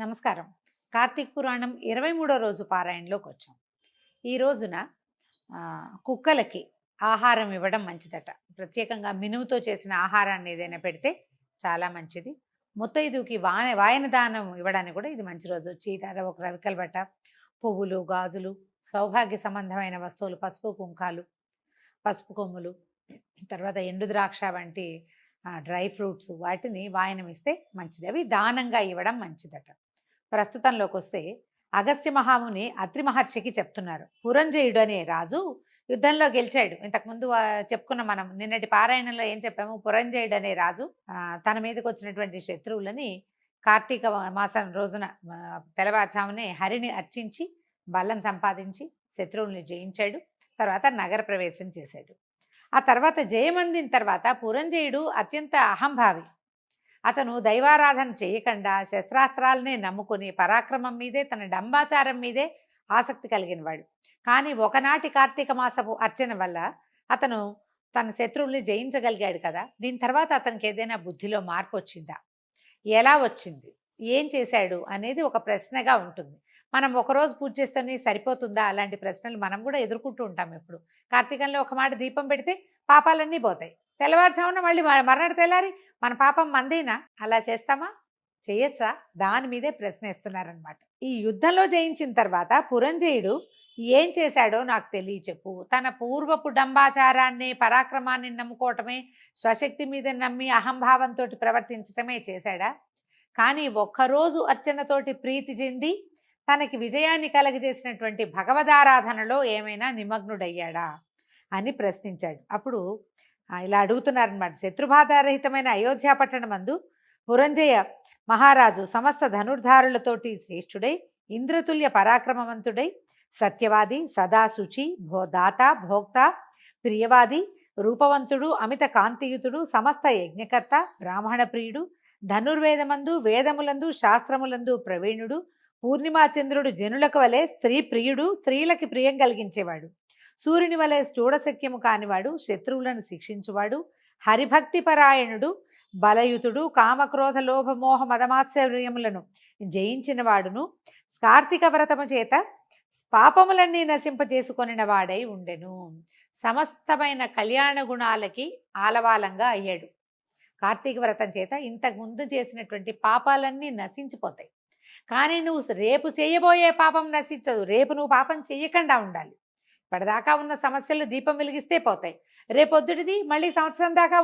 నమస్కారం. కార్తీక పురాణం 23వ రోజు పారాయణలోకి వచ్చాం. ఈ రోజున కుక్కలకి ఆహారం ఇవ్వడం మంచిదట. ప్రత్యేకంగా మినుముతో చేసిన ఆహారాన్ని ఏదైనా పెడితే చాలా మంచిది. ముత్తైదుకి వాయన దానం ఇవ్వడానికి కూడా ఇది మంచి రోజు. చీర, ఒక రవికల బట్ట, పువ్వులు, గాజులు, సౌభాగ్య సంబంధమైన వస్తువులు, పసుపు కుంకాలు, పసుపు కొమ్ములు, తర్వాత ఎండు ద్రాక్ష వంటి డ్రై ఫ్రూట్స్ వాటిని వాయనం ఇస్తే మంచిది. అవి దానంగా ఇవ్వడం మంచిదట. ప్రస్తుతంలోకి వస్తే అగస్త్య మహాముని అత్రి మహర్షికి చెప్తున్నారు. పురంజయుడు అనే రాజు యుద్ధంలో గెలిచాడు. ఇంతకుముందు చెప్పుకున్న మనం నిన్నటి పారాయణంలో ఏం చెప్పాము? పురంజయుడు అనే రాజు తన మీదకి వచ్చినటువంటి శత్రువులని కార్తీక మాసం రోజున తెల్లవారుజామునే హరిని అర్చించి బలం సంపాదించి శత్రువుల్ని జయించాడు. తర్వాత నగర ప్రవేశం చేశాడు. ఆ తర్వాత జయమందిన తర్వాత పురంజయుడు అత్యంత అహంభావి. అతను దైవారాధన చేయకుండా శస్త్రాస్త్రాలనే నమ్ముకుని పరాక్రమం మీదే, తన డంబాచారం మీదే ఆసక్తి కలిగినవాడు. కానీ ఒకనాటి కార్తీక మాసపు అర్చన వల్ల అతను తన శత్రువుల్ని జయించగలిగాడు కదా. దీని తర్వాత అతనికి ఏదైనా బుద్ధిలో మార్పు వచ్చిందా? ఎలా వచ్చింది? ఏం చేశాడు అనేది ఒక ప్రశ్నగా ఉంటుంది. మనం ఒకరోజు పూజ చేస్తేనే సరిపోతుందా? అలాంటి ప్రశ్నలు మనం కూడా ఎదుర్కొంటూ ఉంటాం. ఎప్పుడు కార్తీకంలో ఒక మాట దీపం పెడితే పాపాలన్నీ పోతాయి. తెల్లవారుజామున మళ్ళీ మర్నాడు తెల్లారి మన పాపం మందేనా? అలా చేస్తామా? చేయొచ్చా? దాని మీదే ప్రశ్న ఇస్తున్నారనమాట. ఈ యుద్ధంలో జయించిన తర్వాత పురంజయుడు ఏం చేశాడో నాకు తెలియచెప్పు. తన పూర్వపు డంబాచారాన్ని, పరాక్రమాన్ని నమ్ముకోవటమే, స్వశక్తి మీద నమ్మి అహంభావంతో ప్రవర్తించటమే చేశాడా? కానీ ఒక్కరోజు అర్చనతోటి ప్రీతి చెంది తనకి విజయాన్ని కలగజేసినటువంటి భగవదారాధనలో ఏమైనా నిమగ్నుడయ్యాడా అని ప్రశ్నించాడు. అప్పుడు ఇలా అడుగుతున్నారనమాట. శత్రుబాధారహితమైన అయోధ్య పట్టణమందు పురంజయ మహారాజు సమస్త ధనుర్ధారులతోటి శ్రేష్ఠుడై, ఇంద్రతుల్య పరాక్రమవంతుడై, సత్యవాది, సదాశుచి, దాత, భోక్త, ప్రియవాది, రూపవంతుడు, అమిత కాంతియుతుడు, సమస్త యజ్ఞకర్త, బ్రాహ్మణ ప్రియుడు, ధనుర్వేదమందు, వేదములందు, శాస్త్రములందు ప్రవీణుడు, పూర్ణిమాచంద్రుడు జనులకు వలె స్త్రీ ప్రియుడు, స్త్రీలకి ప్రియం కలిగించేవాడు, సూర్యుని వలె స్థూడశక్యము కానివాడు, శత్రువులను శిక్షించువాడు, హరిభక్తి పరాయణుడు, బలయుతుడు, కామక్రోధ లోభ మోహ మదమాత్సర్యములను జయించిన వాడును, కార్తీక వ్రతము చేత పాపములన్నీ నశింపజేసుకొనిన వాడై ఉండెను. సమస్తమైన కళ్యాణ గుణాలకి ఆలవాలంగా అయ్యాడు. కార్తీక వ్రతం చేత ఇంతకు ముందు చేసినటువంటి పాపాలన్నీ నశించిపోతాయి. కానీ నువ్వు రేపు చేయబోయే పాపం నశించదు. రేపు నువ్వు పాపం చెయ్యకుండా ఉండాలి. ఇప్పటిదాకా ఉన్న సమస్యలు దీపం వెలిగిస్తే పోతాయి. రేపొద్దుటిది మళ్ళీ సంవత్సరం దాకా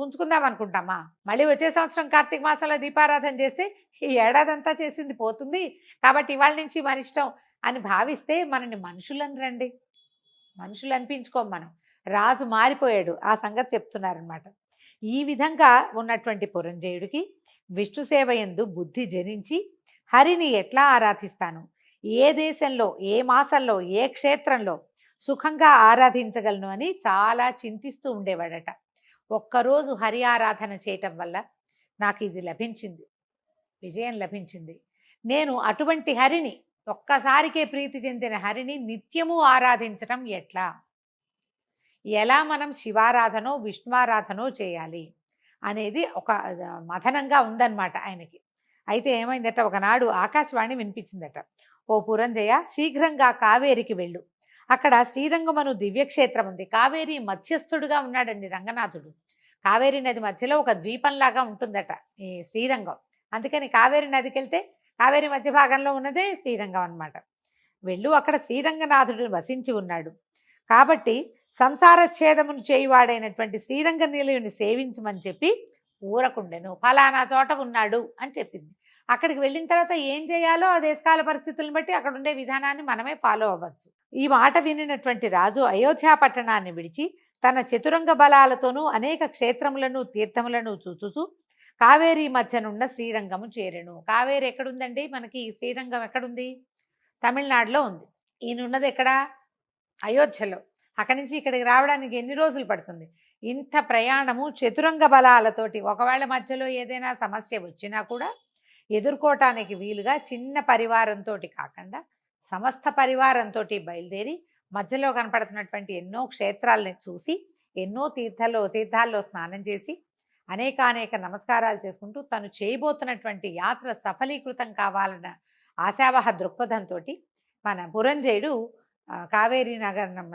ఉంచుకుందాం అనుకుంటామా? మళ్ళీ వచ్చే సంవత్సరం కార్తీక మాసంలో దీపారాధన చేస్తే ఈ ఏడాదంతా చేసింది పోతుంది. కాబట్టి ఇవాళ నుంచి మన ఇష్టం అని భావిస్తే మనని మనుషులు అనిపించుకోం. మనం రాజు మారిపోయాడు. ఆ సంగతి చెప్తున్నారనమాట. ఈ విధంగా ఉన్నటువంటి పురంజయుడికి విష్ణు సేవ యందు బుద్ధి జనించి హరిని ఎట్లా ఆరాధిస్తాను, ఏ దేశంలో, ఏ మాసంలో, ఏ క్షేత్రంలో సుఖంగా ఆరాధించగలను అని చాలా చింతిస్తూ ఉండేవాడట. ఒక్కరోజు హరి ఆరాధన చేయటం వల్ల నాకు ఇది లభించింది, విజయం లభించింది. నేను అటువంటి హరిని, ఒక్కసారికే ప్రీతి చెందిన హరిని నిత్యము ఆరాధించటం ఎలా మనం శివారాధనో విష్ణువారాధనో చేయాలి అనేది ఒక మథనంగా ఉందన్నమాట ఆయనకి. అయితే ఏమైందట, ఒకనాడు ఆకాశవాణి వినిపించిందట. ఓ పురంజయ, శీఘ్రంగా కావేరికి వెళ్ళు. అక్కడ శ్రీరంగమను దివ్యక్షేత్రం ఉంది. కావేరి మధ్యస్థుడుగా ఉన్నాడండి రంగనాథుడు. కావేరి నది మధ్యలో ఒక ద్వీపంలాగా ఉంటుందట ఈ శ్రీరంగం. అందుకని కావేరి నదికి వెళ్తే కావేరి మధ్య భాగంలో ఉన్నదే శ్రీరంగం అన్నమాట. వెళ్ళు, అక్కడ శ్రీరంగనాథుడు వసించి ఉన్నాడు. కాబట్టి సంసార ఛేదమును చేయువాడైనటువంటి శ్రీరంగ నిలయుని సేవించమని చెప్పి ఊరకుండెను. ఫలానా చోట ఉన్నాడు అని చెప్పింది. అక్కడికి వెళ్ళిన తర్వాత ఏం చేయాలో ఆ దేశకాల పరిస్థితులను బట్టి అక్కడ ఉండే విధానాన్ని మనమే ఫాలో అవ్వచ్చు. ఈ మాట వినినటువంటి రాజు అయోధ్య పట్టణాన్ని విడిచి తన చతురంగ బలాలతోనూ అనేక క్షేత్రములను, తీర్థములను చూచుచూ కావేరీ మధ్యనున్న శ్రీరంగము చేరెను. కావేరి ఎక్కడుందండి? మనకి శ్రీరంగం ఎక్కడుంది? తమిళనాడులో ఉంది. ఈయనున్నది ఎక్కడ? అయోధ్యలో. అక్కడి నుంచి ఇక్కడికి రావడానికి ఎన్ని రోజులు పడుతుంది? ఇంత ప్రయాణము చతురంగ బలాలతోటి, ఒకవేళ మధ్యలో ఏదైనా సమస్య వచ్చినా కూడా ఎదుర్కోవటానికి వీలుగా చిన్న పరివారంతో కాకుండా సమస్త పరివారంతో బయలుదేరి మధ్యలో కనపడుతున్నటువంటి ఎన్నో క్షేత్రాలని చూసి, ఎన్నో తీర్థాల్లో స్నానం చేసి, అనేక నమస్కారాలు చేసుకుంటూ తను చేయబోతున్నటువంటి యాత్ర సఫలీకృతం కావాలన్న ఆశావహ దృక్పథంతో మన పురంజయుడు కావేరీ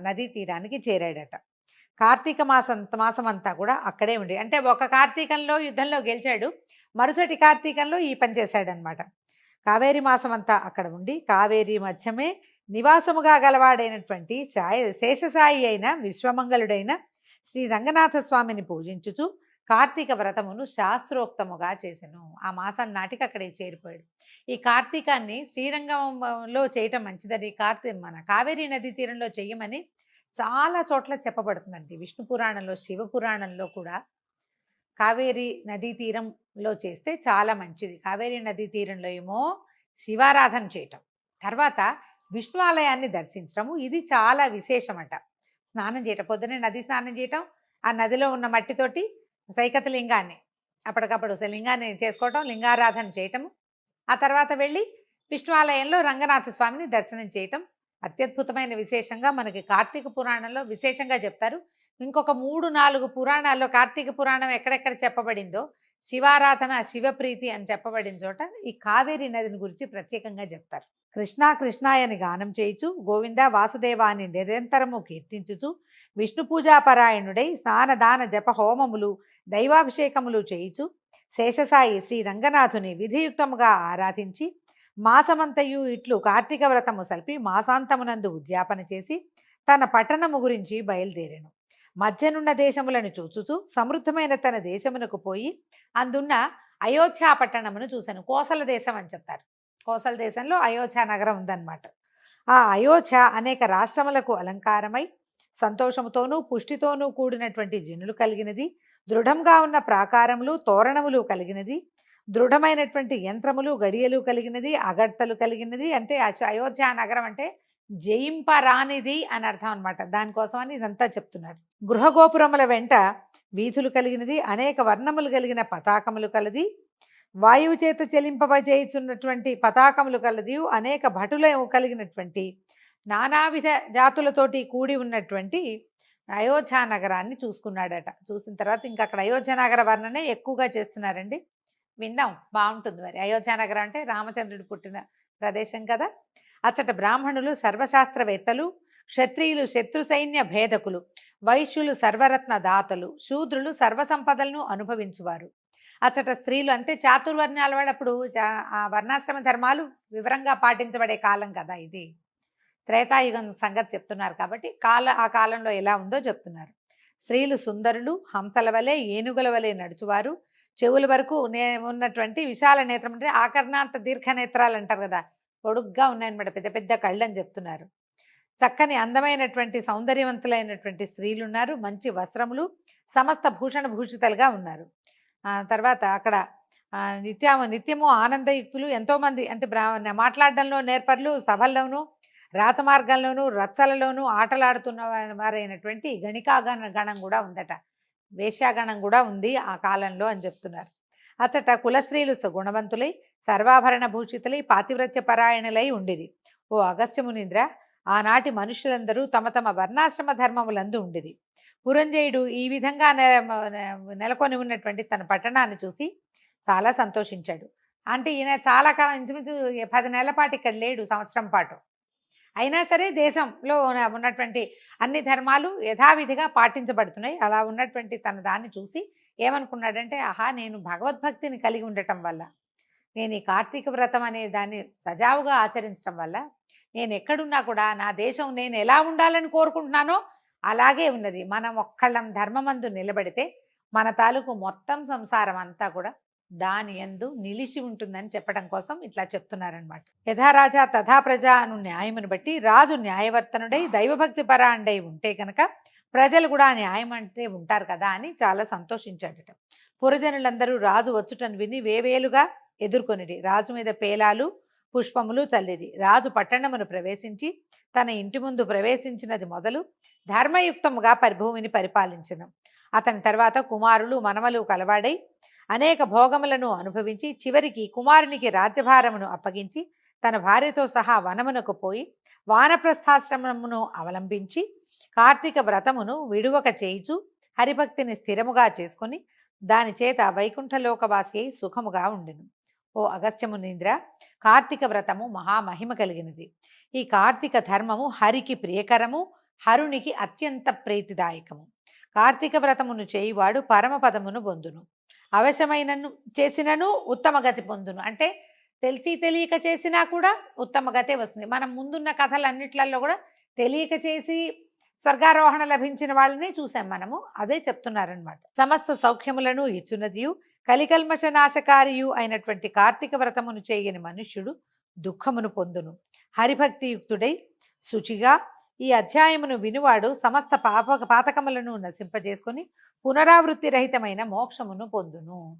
నదీ తీరానికి చేరాడట. కార్తీక మాసం అంతా కూడా అక్కడే ఉండి, అంటే ఒక కార్తీకంలో యుద్ధంలో గెలిచాడు, మరుసటి కార్తీకంలో ఈ పని చేశాడనమాట. కావేరీ మాసం అంతా అక్కడ ఉండి కావేరీ మధ్యమే నివాసముగా గలవాడైనటువంటి శేషసాయి అయిన విశ్వమంగళుడైన శ్రీ రంగనాథ స్వామిని పూజించుచు కార్తీక వ్రతమును శాస్త్రోక్తముగా చేసెను. ఆ మాసం నాటికి అక్కడికి చేరిపోయాడు. ఈ కార్తీకాన్ని శ్రీరంగంలో చేయటం మంచిదని, మన కావేరీ నదీ తీరంలో చెయ్యమని చాలా చోట్ల చెప్పబడుతుందండి. విష్ణు పురాణంలో, శివ పురాణంలో కూడా కావేరీ నదీ తీరంలో చేస్తే చాలా మంచిది. కావేరీ నదీ తీరంలో ఏమో శివారాధన చేయటం, తర్వాత విష్ణు ఆలయాన్ని దర్శించడము, ఇది చాలా విశేషమట. స్నానం చేయటం, పొద్దునే నది స్నానం చేయటం, ఆ నదిలో ఉన్న మట్టితోటి సైకత లింగాన్ని అప్పటికప్పుడు లింగాన్ని చేసుకోవటం, లింగారాధన చేయటము, ఆ తర్వాత వెళ్ళి విష్ణు ఆలయంలో రంగనాథ స్వామిని దర్శనం చేయటం అత్యద్భుతమైన విశేషంగా మనకి కార్తీక పురాణంలో విశేషంగా చెప్తారు. ఇంకొక 3-4 పురాణాల్లో కార్తీక పురాణం ఎక్కడెక్కడ చెప్పబడిందో శివారాధన, శివప్రీతి అని చెప్పబడిన చోట ఈ కావేరీ నదిని గురించి ప్రత్యేకంగా చెప్తారు. కృష్ణా కృష్ణాయని గానం చేయుచు, గోవింద వాసుదేవ అని నిరంతరము కీర్తించుచు, విష్ణు పూజాపరాయణుడై స్నానదాన జప హోమములు దైవాభిషేకములు చేయుచు శేషసాయి శ్రీ రంగనాథుని విధియుక్తముగా ఆరాధించి మాసమంతయు ఇట్లు కార్తీక వ్రతము సల్పి మాసాంతమునందు ఉద్యాపన చేసి తన పట్టణము గురించి బయలుదేరెను. మధ్యనున్న దేశములను చూచుచు సమృద్ధమైన తన దేశమునకు పోయి అందున్న అయోధ్య పట్టణమును చూశాను. కోసల దేశం అని చెప్తారు. కోసల దేశంలో అయోధ్య నగరం ఉందన్నమాట. ఆ అయోధ్య అనేక రాష్ట్రములకు అలంకారమై సంతోషముతోనూ పుష్టితోనూ కూడినటువంటి జనులు కలిగినది, దృఢంగా ఉన్న ప్రాకారములు తోరణములు కలిగినది, దృఢమైనటువంటి యంత్రములు గడియలు కలిగినది, అగడ్తలు కలిగినది. అంటే అయోధ్య నగరం అంటే జయింపరానిది అని అర్థం అనమాట. దానికోసమని ఇదంతా చెప్తున్నారు. గృహగోపురముల వెంట వీధులు కలిగినది, అనేక వర్ణములు కలిగిన పతాకములు కలది, వాయువు చేత చెలింపజేయుచున్నటువంటి పతాకములు కలది, అనేక భటులు కలిగినటువంటి నానావిధ జాతులతోటి కూడి ఉన్నటువంటి అయోధ్య నగరాన్ని చూసుకున్నాడట. చూసిన తర్వాత ఇంకా అక్కడ అయోధ్య నగర వర్ణనే ఎక్కువగా చేస్తున్నారండి. విందాం, బాగుంటుంది. మరి అయోధ్య నగరం అంటే రామచంద్రుడు పుట్టిన ప్రదేశం కదా. అచ్చట బ్రాహ్మణులు సర్వశాస్త్రవేత్తలు, క్షత్రియులు శత్రు సైన్య భేదకులు, వైశ్యులు సర్వరత్న దాతలు, శూద్రులు సర్వసంపదలను అనుభవించువారు. అచ్చట స్త్రీలు అంటే చాతుర్వర్ణాల వాళ్ళు అప్పుడు ఆ వర్ణాశ్రమ ధర్మాలు వివరంగా పాటించబడే కాలం కదా ఇది. త్రేతాయుగం సంగతి చెప్తున్నారు కాబట్టి ఆ కాలంలో ఎలా ఉందో చెప్తున్నారు. స్త్రీలు సుందరులు, హంసల వలె ఏనుగుల వలె నడుచువారు, చెవుల వరకు ఉన్నటువంటి విశాల నేత్రం అంటే ఆకర్ణాంత దీర్ఘ నేత్రాలు అంటారు కదా, పొడుగ్గా ఉన్నాయన్నమాట, పెద్ద పెద్ద కళ్ళు అని చెప్తున్నారు. చక్కని అందమైనటువంటి సౌందర్యవంతులైనటువంటి స్త్రీలు ఉన్నారు, మంచి వస్త్రములు సమస్త భూషణ భూషితలుగా ఉన్నారు. తర్వాత అక్కడ నిత్యము ఆనందయుక్తులు ఎంతోమంది, అంటే మాట్లాడడంలో నేర్పర్లు, సభల్లోనూ రాజమార్గంలోనూ రచ్చలలోనూ ఆటలాడుతున్న వారైనటువంటి గణికాగణం కూడా ఉందట, వేశ్యాగణం కూడా ఉంది ఆ కాలంలో అని చెప్తున్నారు. అచ్చట కులస్త్రీలు గుణవంతులై సర్వాభరణ భూషితులై పాతివ్రత్య పరాయణులై ఉండిరి. ఓ అగస్త్యమునింద్ర, ఆనాటి మనుషులందరూ తమ తమ వర్ణాశ్రమ ధర్మములందు ఉండిరి. పురంజయుడు ఈ విధంగా నెలకొని ఉన్నటువంటి తన పట్టణాన్ని చూసి చాలా సంతోషించాడు. అంటే ఈయన చాలా కాలం, ఇంచుమించు 10 నెలల పాటు ఇక్కడ లేడు, సంవత్సరం పాటు. అయినా సరే దేశంలో ఉన్నటువంటి అన్ని ధర్మాలు యథావిధిగా పాటించబడుతున్నాయి. అలా ఉన్నటువంటి తన దాన్ని చూసి ఏమనుకున్నాడంటే, ఆహా, నేను భగవద్భక్తిని కలిగి ఉండటం వల్ల, నేను ఈ కార్తీక వ్రతం అనే దాన్ని సజావుగా ఆచరించడం వల్ల నేను ఎక్కడున్నా కూడా నా దేశం నేను ఎలా ఉండాలని కోరుకుంటున్నానో అలాగే ఉన్నది. మనం ఒక్కళ్ళం ధర్మమందు నిలబడితే మన తాలూకు మొత్తం సంసారం అంతా కూడా దాని యందు నిలిచి ఉంటుందని చెప్పడం కోసం ఇట్లా చెప్తున్నారనమాట. యథారాజా తథా ప్రజ అను న్యాయమును బట్టి రాజు న్యాయవర్తనుడై దైవభక్తి పరాండై ఉంటే కనుక ప్రజలు కూడా న్యాయం అంటే ఉంటారు కదా అని చాలా సంతోషించాడట. పురజనులందరూ రాజు వచ్చుటను విని వేవేలుగా ఎదుర్కొనిది. రాజు మీద పేలాలు పుష్పములు చల్లిది. రాజు పట్టణమును ప్రవేశించి తన ఇంటి ముందు ప్రవేశించినది మొదలు ధర్మయుక్తముగా పరిభూమిని పరిపాలించను. అతని తర్వాత కుమారులు మనమలు కలవాడై అనేక భోగములను అనుభవించి చివరికి కుమారునికి రాజ్యభారమును అప్పగించి తన భార్యతో సహా వనమునకు పోయి వానప్రస్థాశ్రమమును అవలంబించి కార్తీక వ్రతమును విడువక చేయిచు హరిభక్తిని స్థిరముగా చేసుకొని దాని చేత వైకుంఠలోకవాసి అయి సుఖముగా ఉండెను. ఓ అగస్త్యమునీంద్ర, కార్తీక వ్రతము మహామహిమ కలిగినది. ఈ కార్తీక ధర్మము హరికి ప్రియకరము, హరునికి అత్యంత ప్రీతిదాయకము. కార్తీక వ్రతమును చేయువాడు పరమపదమును పొందును. అవశ్యమైనను చేసినను ఉత్తమ గతి పొందును. అంటే తెలిసి తెలియక చేసినా కూడా ఉత్తమ గతే వస్తుంది. మనం ముందున్న కథలన్నిట్లలో కూడా తెలియక చేసి స్వర్గారోహణ లభించిన వాళ్ళని చూసాం మనము. అదే చెప్తున్నారనమాట. సమస్త సౌఖ్యములను ఇచ్చున్నదియు కలికల్మష నాశకారియు అయినటువంటి కార్తీక వ్రతమును చేయని మనుష్యుడు దుఃఖమును పొందును. హరిభక్తియుక్తుడై శుచిగా ఈ అధ్యాయమును వినువాడు సమస్త పాతకములను నశింపజేసుకొని పునరావృత్తి రహితమైన మోక్షమును పొందును.